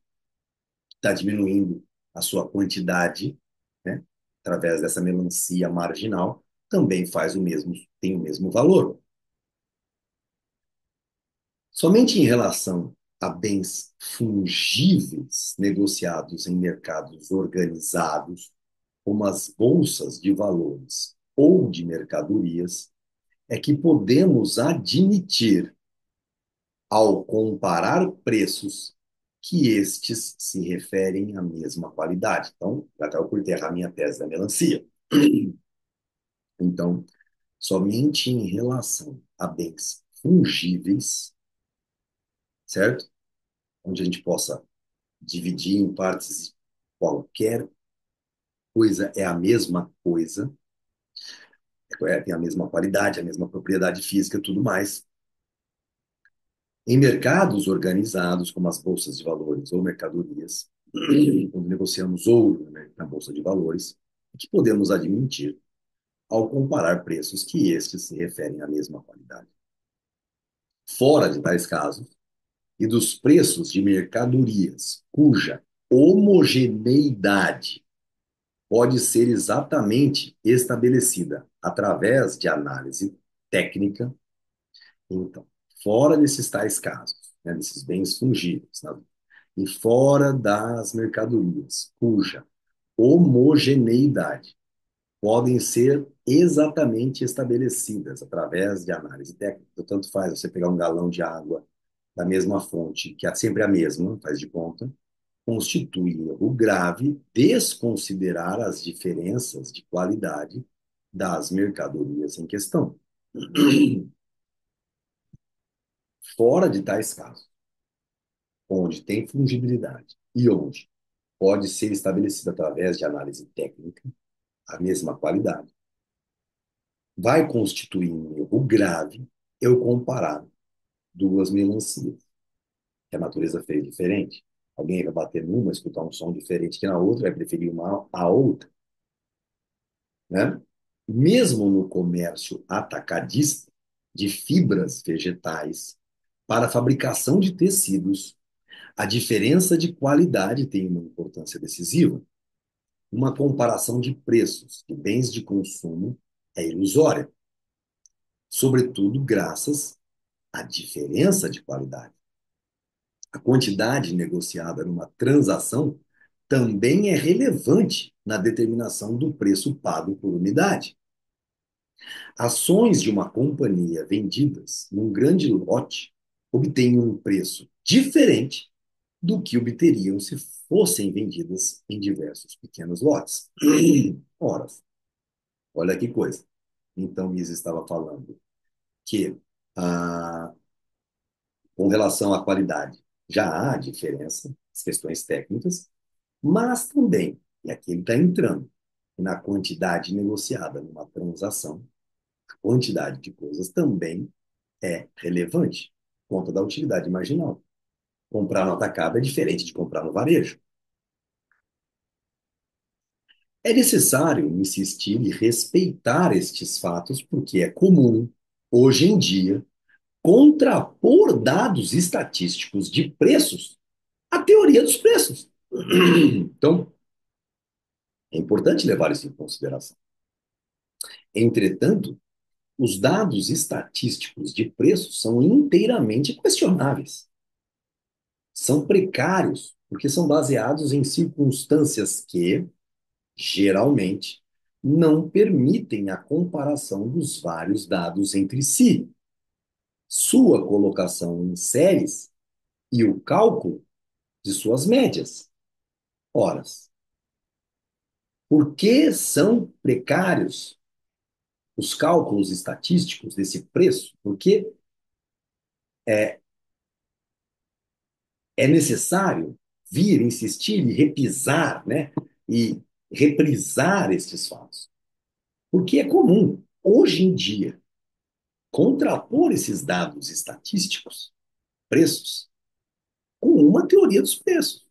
está diminuindo a sua quantidade, né? Através dessa melancia marginal, também faz o mesmo, tem o mesmo valor. Somente em relação a bens fungíveis negociados em mercados organizados, como as bolsas de valores ou de mercadorias, é que podemos admitir, ao comparar preços, que estes se referem à mesma qualidade. Então, já acabo por enterrar minha tese da melancia. Então, somente em relação a bens fungíveis, certo? Onde a gente possa dividir em partes, qualquer coisa é a mesma coisa, tem a mesma qualidade, a mesma propriedade física e tudo mais. Em mercados organizados, como as bolsas de valores ou mercadorias, quando negociamos ouro, né, na bolsa de valores, o que podemos admitir ao comparar preços que estes se referem à mesma qualidade. Fora de tais casos, e dos preços de mercadorias cuja homogeneidade pode ser exatamente estabelecida através de análise técnica. Então, fora desses tais casos, né, desses bens fungíveis, né, e fora das mercadorias, cuja homogeneidade podem ser exatamente estabelecidas através de análise técnica. Então, tanto faz você pegar um galão de água da mesma fonte, que é sempre a mesma, faz de conta, constitui erro grave desconsiderar as diferenças de qualidade das mercadorias em questão. Fora de tais casos, onde tem fungibilidade e onde pode ser estabelecida através de análise técnica a mesma qualidade, vai constituir um erro grave eu comparar duas melancias, que a natureza fez diferente. Alguém vai bater numa, escutar um som diferente que na outra, vai preferir uma a outra, né? Mesmo no comércio atacadista de fibras vegetais para a fabricação de tecidos, a diferença de qualidade tem uma importância decisiva. Uma comparação de preços de bens de consumo é ilusória, sobretudo graças à diferença de qualidade. A quantidade negociada numa transação também é relevante na determinação do preço pago por unidade. Ações de uma companhia vendidas num grande lote obtêm um preço diferente do que obteriam se fossem vendidas em diversos pequenos lotes. Ora, olha que coisa. Então, Isa estava falando que, ah, com relação à qualidade, já há diferença, as questões técnicas, mas também, e aqui ele está entrando, na quantidade negociada numa transação, a quantidade de coisas também é relevante, por conta da utilidade marginal. Comprar no atacado é diferente de comprar no varejo. É necessário insistir e respeitar estes fatos, porque é comum, hoje em dia, contrapor dados estatísticos de preços à teoria dos preços. Então, é importante levar isso em consideração. Entretanto, os dados estatísticos de preços são inteiramente questionáveis. São precários, porque são baseados em circunstâncias que, geralmente, não permitem a comparação dos vários dados entre si, sua colocação em séries e o cálculo de suas médias. Ora, por que são precários os cálculos estatísticos desse preço? Porque é, é necessário vir, insistir e repisar, né? E reprisar estes fatos. Porque é comum, hoje em dia, contrapor esses dados estatísticos, preços, com uma teoria dos preços,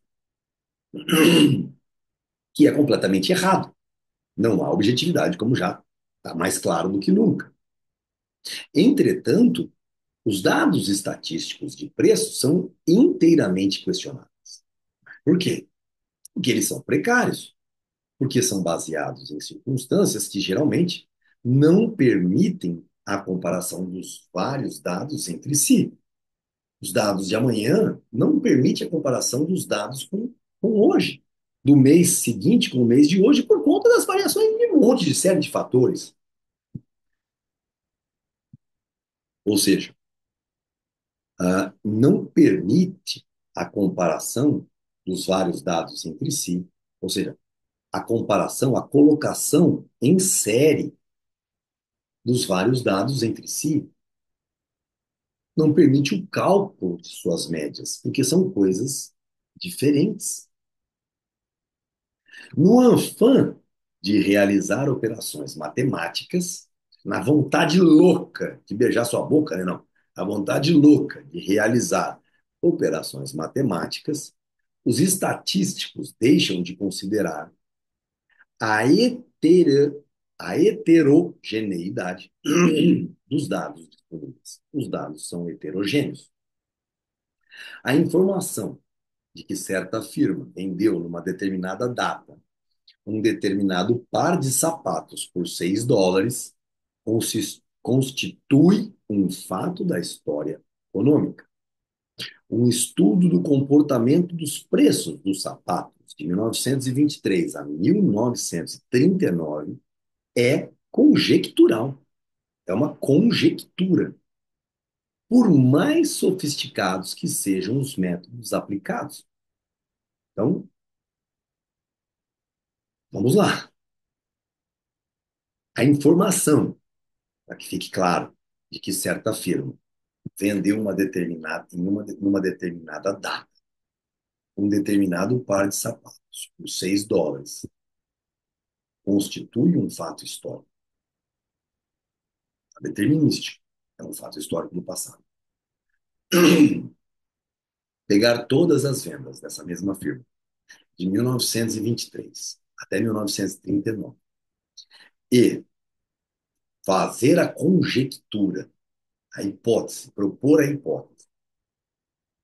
que é completamente errado. Não há objetividade, como já está mais claro do que nunca. Entretanto, Os dados estatísticos de preço são inteiramente questionáveis. Por quê? Porque eles são precários, porque são baseados em circunstâncias que geralmente não permitem a comparação dos vários dados entre si. Os dados de amanhã não permitem a comparação dos dados com hoje, do mês seguinte com o mês de hoje, por conta das variações de um monte de série de fatores. Ou seja, não permite a comparação dos vários dados entre si, ou seja, a comparação, a colocação em série dos vários dados entre si, não permite o cálculo de suas médias, porque são coisas diferentes. No afã de realizar operações matemáticas, na vontade louca de beijar sua boca, né? Não, a vontade louca de realizar operações matemáticas, os estatísticos deixam de considerar a, hetero, a heterogeneidade dos dados disponíveis. Os dados são heterogêneos. A informação de que certa firma vendeu numa determinada data um determinado par de sapatos por US$ 6 constitui um fato da história econômica. Um estudo do comportamento dos preços dos sapatos de 1923 a 1939 é conjectural, é uma conjectura, por mais sofisticados que sejam os métodos aplicados. Então, vamos lá. A informação, para que fique claro, de que certa firma vendeu numa determinada data um determinado par de sapatos por US$ 6 constitui um fato histórico, determinístico, é um fato histórico do passado. Pegar todas as vendas dessa mesma firma, de 1923 até 1939, e fazer a conjectura, a hipótese, propor a hipótese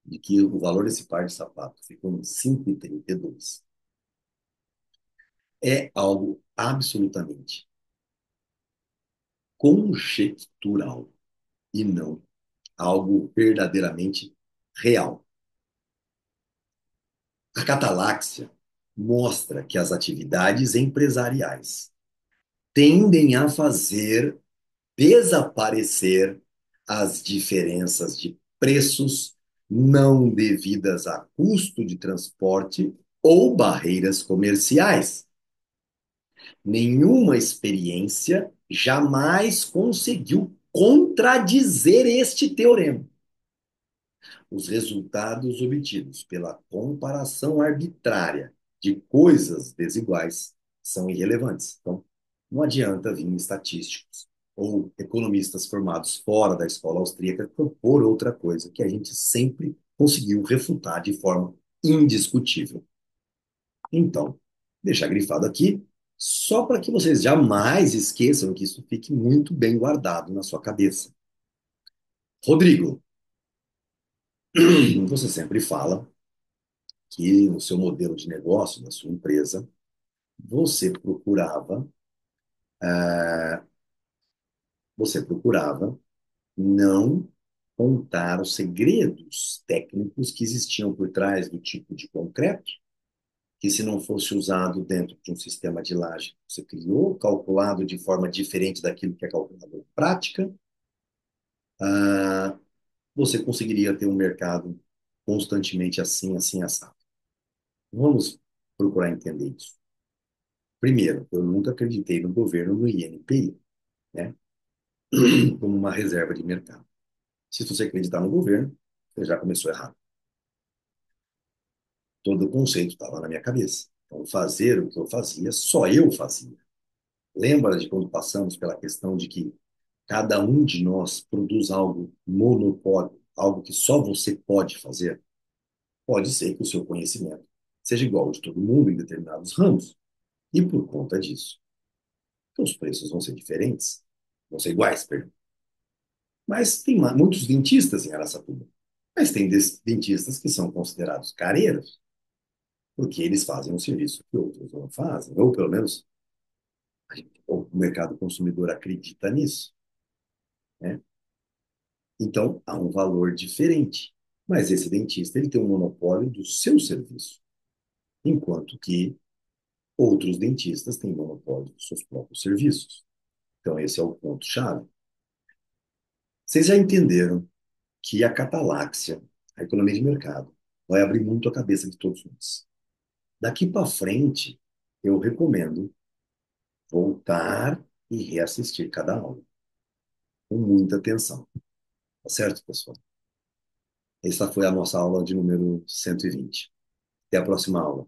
de que o valor desse par de sapato ficou em 5,32 é algo absolutamente conjectural e não algo verdadeiramente real. A cataláxia mostra que as atividades empresariais tendem a fazer desaparecer as diferenças de preços não devidas a custo de transporte ou barreiras comerciais. Nenhuma experiência jamais conseguiu contradizer este teorema. Os resultados obtidos pela comparação arbitrária de coisas desiguais são irrelevantes. Então, não adianta vir estatísticos ou economistas formados fora da escola austríaca propor outra coisa que a gente sempre conseguiu refutar de forma indiscutível. Então, deixar grifado aqui, só para que vocês jamais esqueçam que isso fique muito bem guardado na sua cabeça. Rodrigo, você sempre fala que no seu modelo de negócio, da sua empresa, você procurava, você procurava não contar os segredos técnicos que existiam por trás do tipo de concreto, que se não fosse usado dentro de um sistema de laje, você criou, calculado de forma diferente daquilo que é calculado em prática, você conseguiria ter um mercado constantemente assim, assim, assado. Vamos procurar entender isso. Primeiro, eu nunca acreditei no governo no INPI, né, como uma reserva de mercado. Se você acreditar no governo, você já começou errado. Todo o conceito estava na minha cabeça. Então, fazer o que eu fazia, só eu fazia. Lembra de quando passamos pela questão de que cada um de nós produz algo monopólio, algo que só você pode fazer? Pode ser que o seu conhecimento seja igual ao de todo mundo em determinados ramos. E por conta disso, os preços vão ser diferentes, vão ser iguais, perdão. Mas tem muitos dentistas em Araçatuba. Mas tem dentistas que são considerados careiros, porque eles fazem um serviço que outros não fazem, ou pelo menos o mercado consumidor acredita nisso, né? Então, há um valor diferente. Mas esse dentista ele tem um monopólio do seu serviço, enquanto que outros dentistas têm monopólio dos seus próprios serviços. Então, esse é o ponto-chave. Vocês já entenderam que a cataláxia, a economia de mercado, vai abrir muito a cabeça de todos nós. Daqui para frente, eu recomendo voltar e reassistir cada aula, com muita atenção. Tá certo, pessoal? Essa foi a nossa aula de número 120. Até a próxima aula.